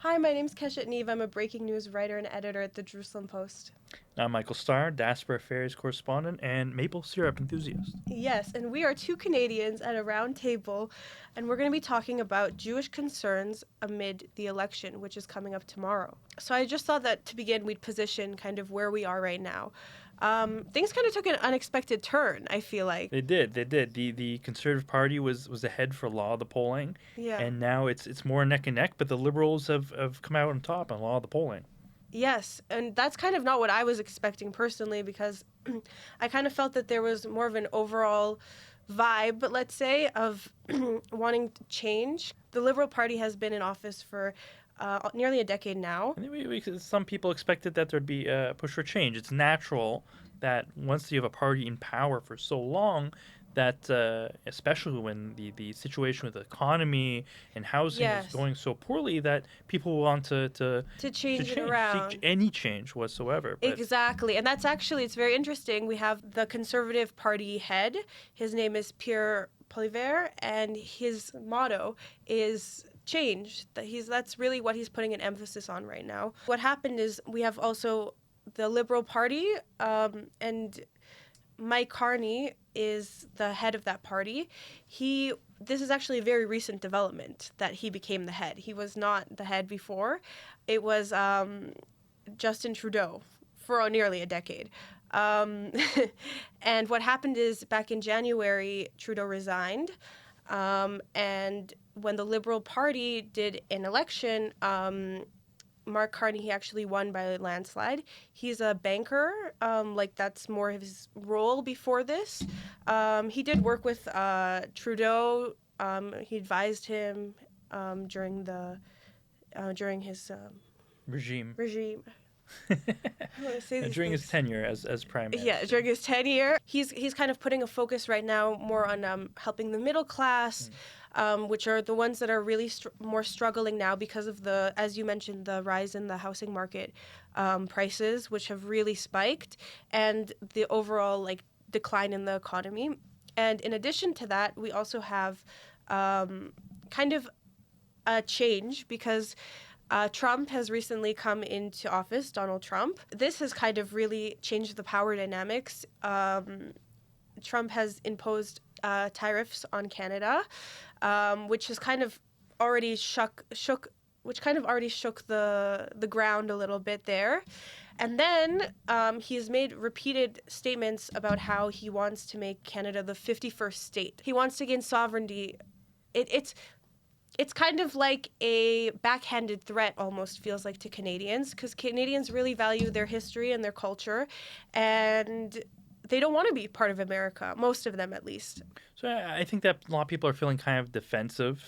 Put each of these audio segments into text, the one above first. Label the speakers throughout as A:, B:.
A: Hi, my name's Keshet Neev. I'm a breaking news writer and editor at the Jerusalem Post.
B: I'm Michael Starr, Diaspora Affairs correspondent and maple syrup enthusiast.
A: Yes, and we are two Canadians at a round table, and we're going to be talking about Jewish concerns amid the election, which is coming up tomorrow. So I just thought that to begin, we'd position kind of where we are right now. Things kind of took an unexpected turn, I feel like.
B: They did. The Conservative Party was ahead for a lot of the polling,
A: Yeah.
B: and now it's more neck and neck. But the Liberals have come out on top on a lot of the polling.
A: Yes, and that's kind of not what I was expecting personally, because I kind of felt that there was more of an overall vibe, let's say, of wanting to change. The Liberal Party has been in office for nearly a decade now.
B: And some people expected that there'd be a push for change. It's natural that once you have a party in power for so long, that especially when the situation with the economy and housing is
A: Yes.
B: going so poorly, that people want to
A: change it around.
B: seek any change whatsoever. But
A: Exactly. And that's actually, it's very interesting. We have the Conservative Party head. His name is Pierre Poilievre, and his motto is change. That's really what he's putting an emphasis on right now. What happened is we have also the Liberal Party, and Mike Carney is the head of that party. This is actually a very recent development that he became the head. He was not the head before. It was Justin Trudeau for nearly a decade. And what happened is back in January, Trudeau resigned. And when the Liberal Party did an election, Mark Carney, he actually won by a landslide. He's a banker. That's more of his role before this. He did work with Trudeau. He advised him during his
B: regime. During his tenure as prime minister.
A: Yeah, during his tenure, he's kind of putting a focus right now more on helping the middle class, which are the ones that are really more struggling now because of as you mentioned, the rise in the housing market prices, which have really spiked, and the overall decline in the economy. And in addition to that, we also have kind of a change because Trump has recently come into office, Donald Trump. This has kind of really changed the power dynamics. Trump has imposed tariffs on Canada, which has kind of already shook the ground a little bit there. And then he's made repeated statements about how he wants to make Canada the 51st state. He wants to gain sovereignty. It's kind of like a backhanded threat, almost feels like, to Canadians, because Canadians really value their history and their culture, and they don't want to be part of America, most of them at least.
B: So I think that a lot of people are feeling kind of defensive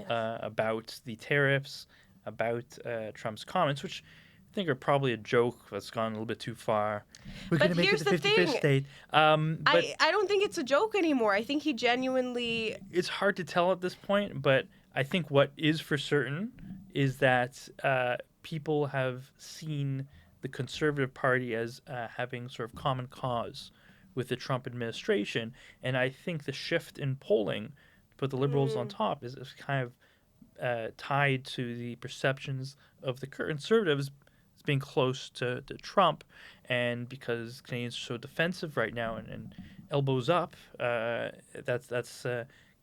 B: about the tariffs, about Trump's comments, which I think are probably a joke that's gone a little bit too far. We're going to make it the 51st state.
A: I don't think it's a joke anymore. I think he genuinely...
B: It's hard to tell at this point, but I think what is for certain is that people have seen the Conservative Party as having sort of common cause with the Trump administration. And I think the shift in polling to put the Liberals on top is kind of tied to the perceptions of the Conservatives as being close to Trump. And because Canadians are so defensive right now and elbows up, that's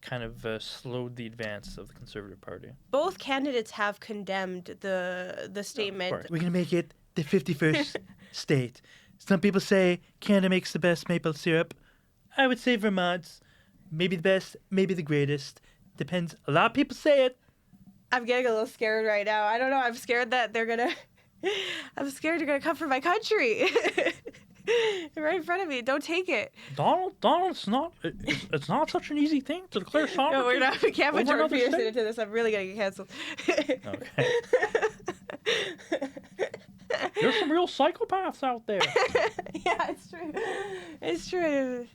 B: kind of slowed the advance of the Conservative Party.
A: Both candidates have condemned the statement.
B: We're going to make it the 51st state. Some people say Canada makes the best maple syrup. I would say Vermont's maybe the best, maybe the greatest. Depends. A lot of people say it.
A: I'm getting a little scared right now. I don't know. I'm scared that I'm scared you're going to come for my country. Right in front of me. Don't take it.
B: Donald, it's not such an easy thing to declare sovereignty.
A: No, we can't put Jordan Peterson into this. I'm really going to get canceled.
B: Okay. There's some real psychopaths out there.
A: Yeah, it's true.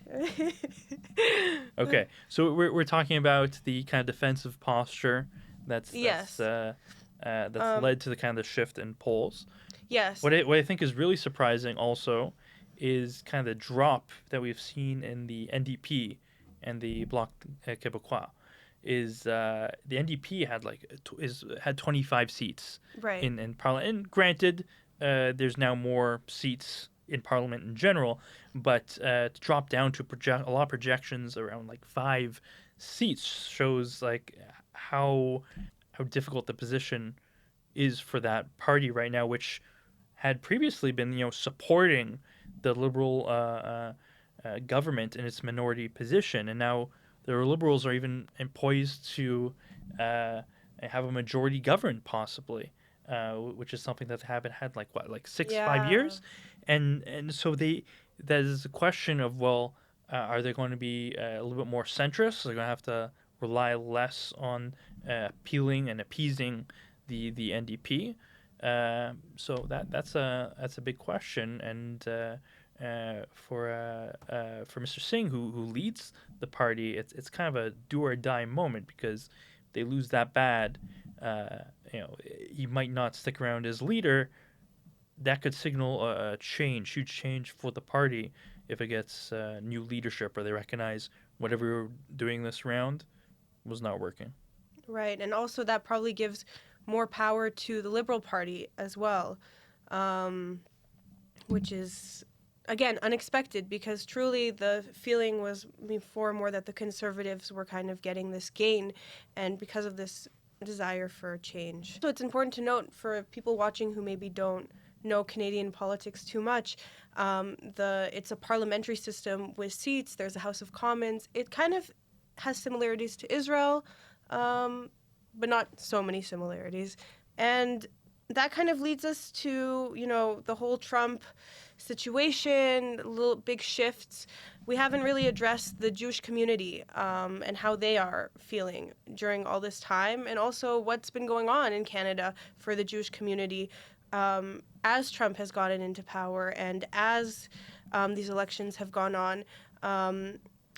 B: Okay, so we're talking about the kind of defensive posture that's led to the kind of shift in polls.
A: Yes.
B: What I think is really surprising also is kind of the drop that we've seen in the NDP and the Bloc Québécois. is the NDP had 25 seats
A: Right.
B: in Parliament. And granted, there's now more seats in Parliament in general, but to drop down to a lot of projections around like 5 seats shows like how difficult the position is for that party right now, which had previously been supporting the Liberal government in its minority position, and now the Liberals are even poised to have a majority government possibly, which is something that haven't had like 5
A: Yeah.
B: years, and so that is a question of, well, are they going to be a little bit more centrist? They're going to have to rely less on appealing and appeasing the NDP. So that's a big question, and for Mr. Singh, who leads the party, it's kind of a do or die moment, because if they lose that bad, he might not stick around as leader. That could signal a huge change for the party if it gets new leadership, or they recognize whatever we were doing this round was not working.
A: Right. And also that probably gives more power to the Liberal Party as well, which is, again, unexpected, because truly the feeling was before more that the Conservatives were kind of getting this gain, and because of this desire for change. So it's important to note for people watching who maybe don't know Canadian politics too much, it's a parliamentary system with seats. There's a House of Commons. It kind of has similarities to Israel, but not so many similarities. And that kind of leads us to, the whole Trump situation, little big shifts. We haven't really addressed the Jewish community and how they are feeling during all this time, and also what's been going on in Canada for the Jewish community as Trump has gotten into power, and as these elections have gone on.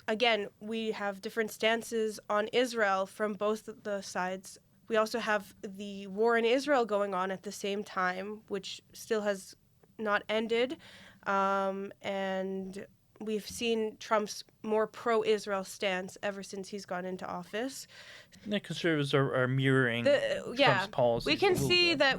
A: Again, we have different stances on Israel from both the sides. We also have the war in Israel going on at the same time, which still has not ended. And we've seen Trump's more pro-Israel stance ever since he's gone into office.
B: The Conservatives are mirroring Trump's policies.
A: We can see that.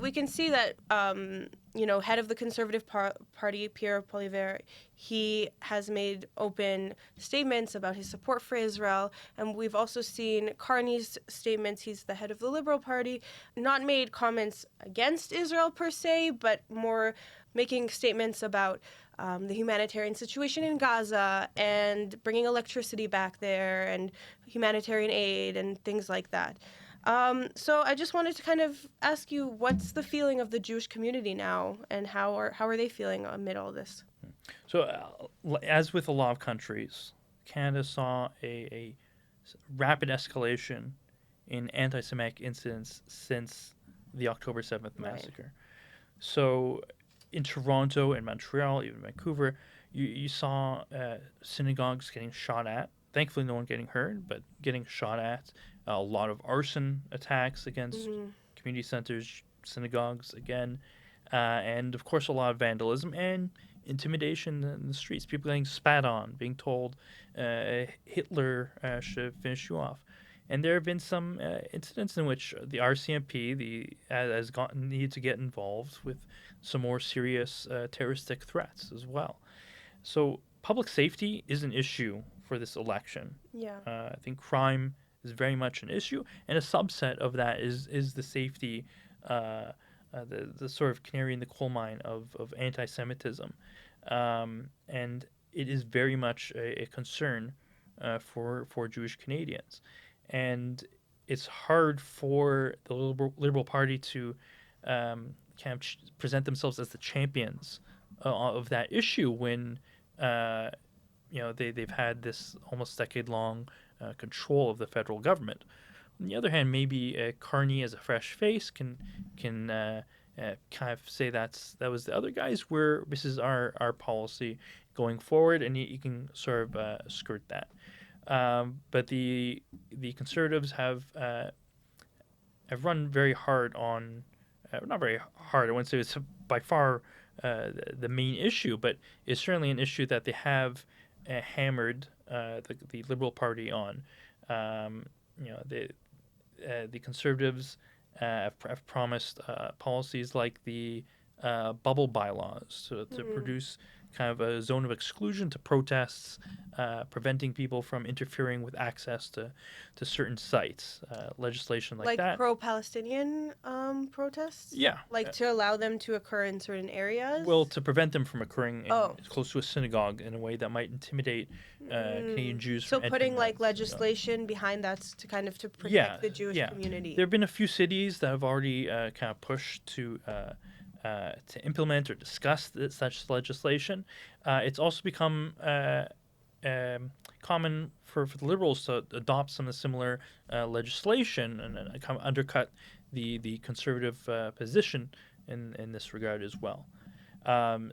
A: Head of the Conservative Party, Pierre Poilievre, he has made open statements about his support for Israel, and we've also seen Carney's statements. He's the head of the Liberal Party, not made comments against Israel per se, but more making statements about the humanitarian situation in Gaza and bringing electricity back there and humanitarian aid and things like that. So I just wanted to kind of ask you, what's the feeling of the Jewish community now, and how are they feeling amid all this?
B: So, as with a lot of countries, Canada saw a rapid escalation in anti-Semitic incidents since the October 7th massacre. Right. So, in Toronto and Montreal, even Vancouver, you saw synagogues getting shot at. Thankfully, no one getting hurt, but getting shot at. A lot of arson attacks against community centers, synagogues, again. And, of course, a lot of vandalism and intimidation in the streets. People getting spat on, being told Hitler should finish you off. And there have been some incidents in which the RCMP has needed to get involved with some more serious terroristic threats as well. So public safety is an issue for this election.
A: Yeah.
B: I think crime is very much an issue, and a subset of that is the safety, the sort of canary in the coal mine of anti-Semitism. And it is very much a concern for Jewish Canadians. And it's hard for the Liberal Party to kind of present themselves as the champions of that issue when they've had this almost decade-long control of the federal government. On the other hand, maybe Carney, as a fresh face, can kind of say that was the other guys, where this is our policy going forward, and he can sort of skirt that. But the Conservatives have run very hard on, not very hard, I wouldn't say it's by far the main issue, but it's certainly an issue that they have hammered the Liberal Party on. the conservatives have promised policies like the bubble bylaws to produce kind of a zone of exclusion to protests, preventing people from interfering with access to certain sites. Legislation like that.
A: Pro-Palestinian protests?
B: Yeah.
A: Like to allow them to occur in certain areas?
B: Well, to prevent them from occurring close to a synagogue in a way that might intimidate Canadian Jews from entering.
A: So putting like legislation behind that to kind of to protect the Jewish community.
B: There have been a few cities that have already kind of pushed to implement or discuss such legislation. It's also become common for the Liberals to adopt some of the similar legislation and kind of undercut the Conservative position in this regard as well.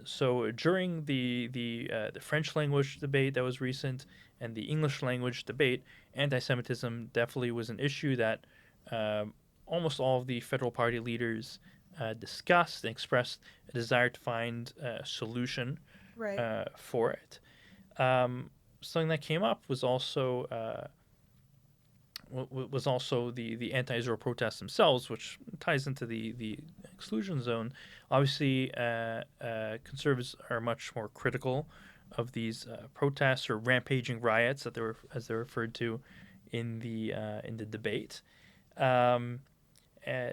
B: So during the French language debate that was recent and the English language debate, anti-Semitism definitely was an issue that almost all of the federal party leaders discussed and expressed a desire to find a solution for it. Something that came up was also the anti-Israel protests themselves, which ties into the exclusion zone. Obviously, conservatives are much more critical of these protests or rampaging riots that as they're referred to in the debate.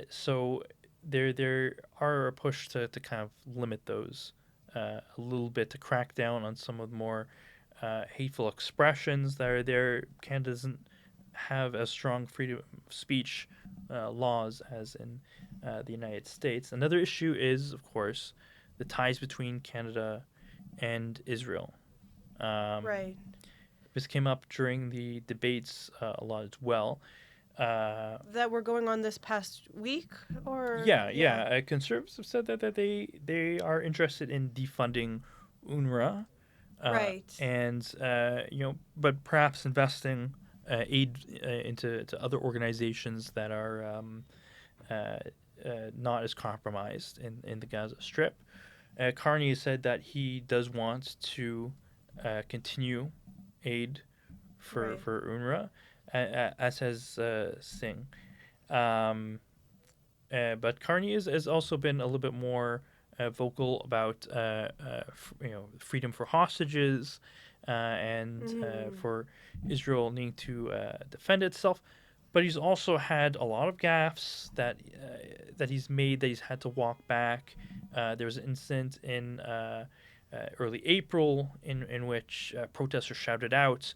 B: So there are a push to kind of limit those a little bit, to crack down on some of the more hateful expressions that are there. Canada doesn't have as strong freedom of speech laws as in the United States. Another issue is, of course, the ties between Canada and Israel. This came up during the debates a lot as well.
A: That were going on this past week, or
B: conservatives have said that they are interested in defunding UNRWA, and but perhaps investing aid into other organizations that are not as compromised in the Gaza Strip. Carney has said that he does want to continue aid for UNRWA, as has Singh. But Carney has also been a little bit more vocal about freedom for hostages and for Israel needing to defend itself. But he's also had a lot of gaffes that he's made that he's had to walk back. There was an incident in early April in which protesters shouted out,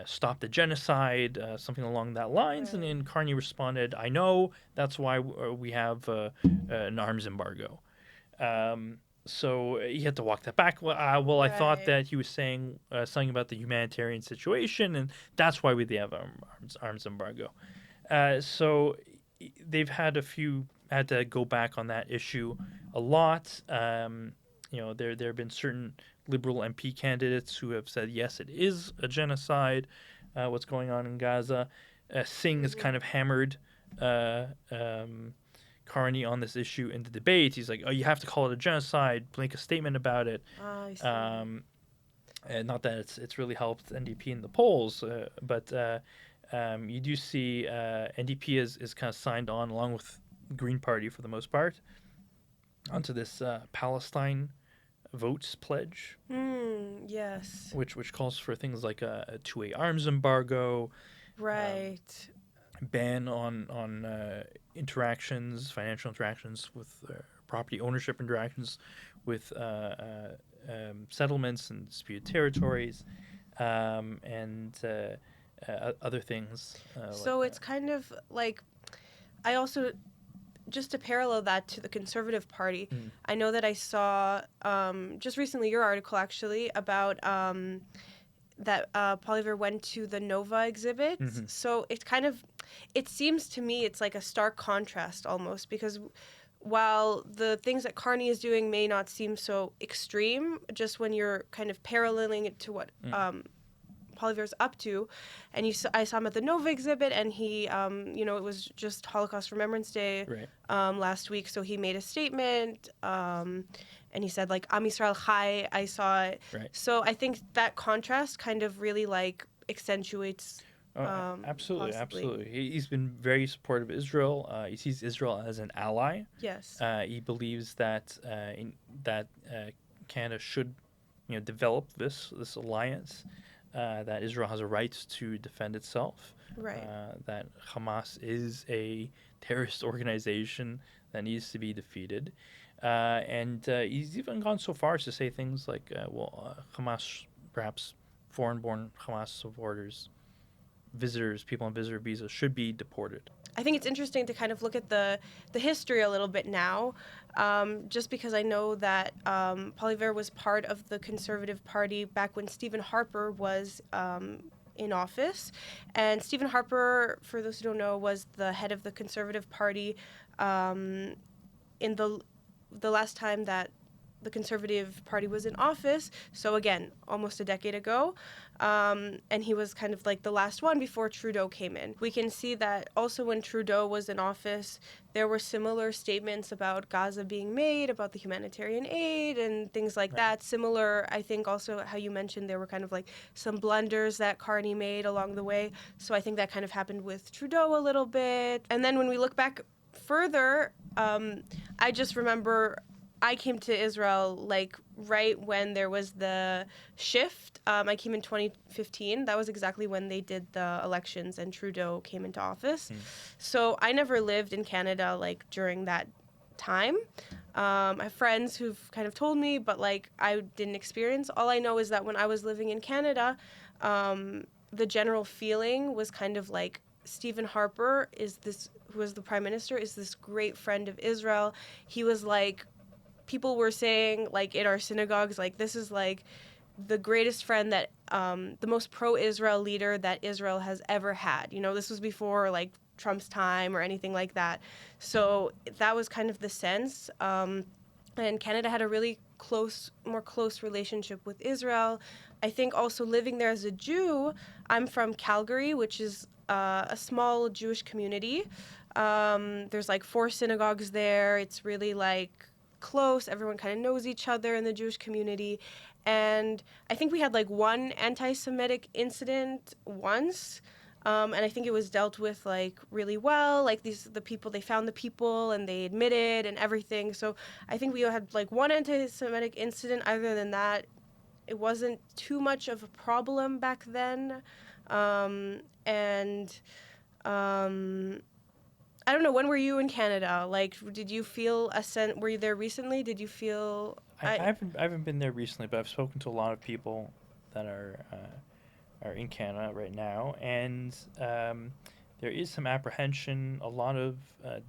B: "Stop the genocide," something along that lines. And then Carney responded, "I know, that's why we have an arms embargo." So he had to walk that back. I thought that he was saying something about the humanitarian situation, and that's why we have arms embargo. So they've had to go back on that issue a lot. There have been certain Liberal MP candidates who have said, yes, it is a genocide, what's going on in Gaza. Singh has kind of hammered Carney on this issue in the debate. He's like, "Oh, you have to call it a genocide. Make a statement about it." And not that it's really helped NDP in the polls, but you do see NDP is kind of signed on, along with Green Party for the most part, onto this Palestine votes pledge.
A: Yes.
B: Which calls for things like a two-way arms embargo. Ban on financial interactions with property ownership interactions with settlements and disputed territories, and other things.
A: So it's kind of like, I also, just to parallel that to the Conservative Party, I know that I saw just recently your article actually about that Poilievre went to the Nova exhibit. So it seems to me it's like a stark contrast almost, because while the things that Carney is doing may not seem so extreme, just when you're kind of paralleling it to what Poilievre's up to, and I saw him at the Nova exhibit, and he, it was just Holocaust Remembrance Day last week, so he made a statement, and he said, like, Am Yisrael Chai, I saw it. So I think that contrast kind of really, like, accentuates.
B: Absolutely,
A: Possibly.
B: absolutely. He's been very supportive of Israel. He sees Israel as an ally.
A: Yes.
B: He believes that Canada should, develop this alliance. That Israel has a right to defend itself.
A: Right.
B: That Hamas is a terrorist organization that needs to be defeated. And he's even gone so far as to say things like, Hamas, perhaps foreign-born Hamas supporters, visitors, people on visitor visas should be deported.
A: I think it's interesting to kind of look at the history a little bit now, just because I know that Poilievre was part of the Conservative Party back when Stephen Harper was in office. And Stephen Harper, for those who don't know, was the head of the Conservative Party in the last time that the Conservative Party was in office, so again, almost a decade ago, and he was kind of like the last one before Trudeau came in. We can see that also when Trudeau was in office, there were similar statements about Gaza being made, about the humanitarian aid and things like that. Similar, I think also how you mentioned there were kind of like some blunders that Carney made along the way, so I think that kind of happened with Trudeau a little bit. And then when we look back further, I just remember I came to Israel like right when there was the shift. I came in 2015. That was exactly when they did the elections and Trudeau came into office. So I never lived in Canada like during that time. I have friends who've kind of told me, but like I didn't experience. All I know is that when I was living in Canada, the general feeling was kind of like Stephen Harper who was the prime minister, is this great friend of Israel. He was like, people were saying, like, in our synagogues, like, this is, like, the greatest friend that, the most pro-Israel leader that Israel has ever had. You know, this was before, like, Trump's time or anything like that. So that was kind of the sense. And Canada had a really more close relationship with Israel. I think also living there as a Jew, I'm from Calgary, which is a small Jewish community. There's, like, 4 synagogues there. It's really, like, close. Everyone kind of knows each other in the Jewish community. And I think we had like one anti-Semitic incident once. And I think it was dealt with like really well. Like they found the people and they admitted and everything. So I think we had like one anti-Semitic incident. Other than that, it wasn't too much of a problem back then. I don't know, when were you in Canada? Like, did you feel were you there recently? Did you feel...
B: I haven't been there recently, but I've spoken to a lot of people that are in Canada right now, and there is some apprehension, a lot of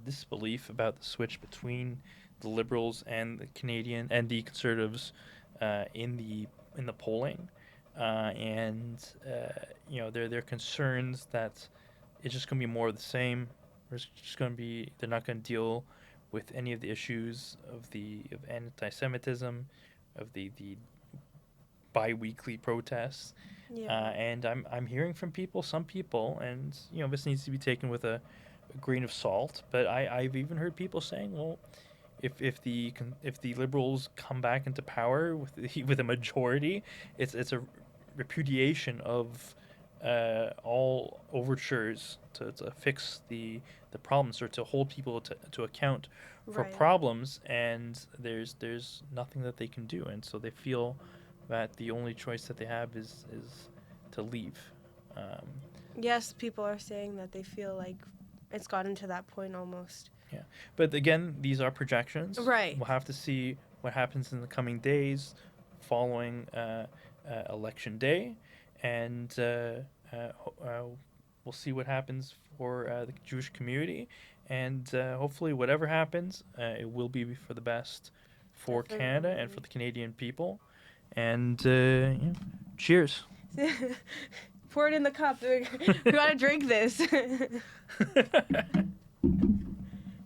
B: disbelief about the switch between the Liberals and the Canadian and the Conservatives in the polling, and there are concerns that it's just going to be more of the same. They're not going to deal with any of the issues of anti-Semitism, of the bi-weekly protests.
A: Yeah.
B: And I'm hearing from some people, and this needs to be taken with a grain of salt. But I've even heard people saying, well, if the Liberals come back into power with a majority, it's a repudiation of all overtures to fix the problems, or to hold people to account for problems, and there's nothing that they can do, and so they feel that the only choice that they have is to leave.
A: Yes, people are saying that they feel like it's gotten to that point almost.
B: Yeah, but again, these are projections.
A: Right.
B: We'll have to see what happens in the coming days following Election Day, and we'll see what happens for the Jewish community, and hopefully whatever happens, it will be for the best for Canada and for the Canadian people. And cheers.
A: Pour it in the cup. We gotta drink this.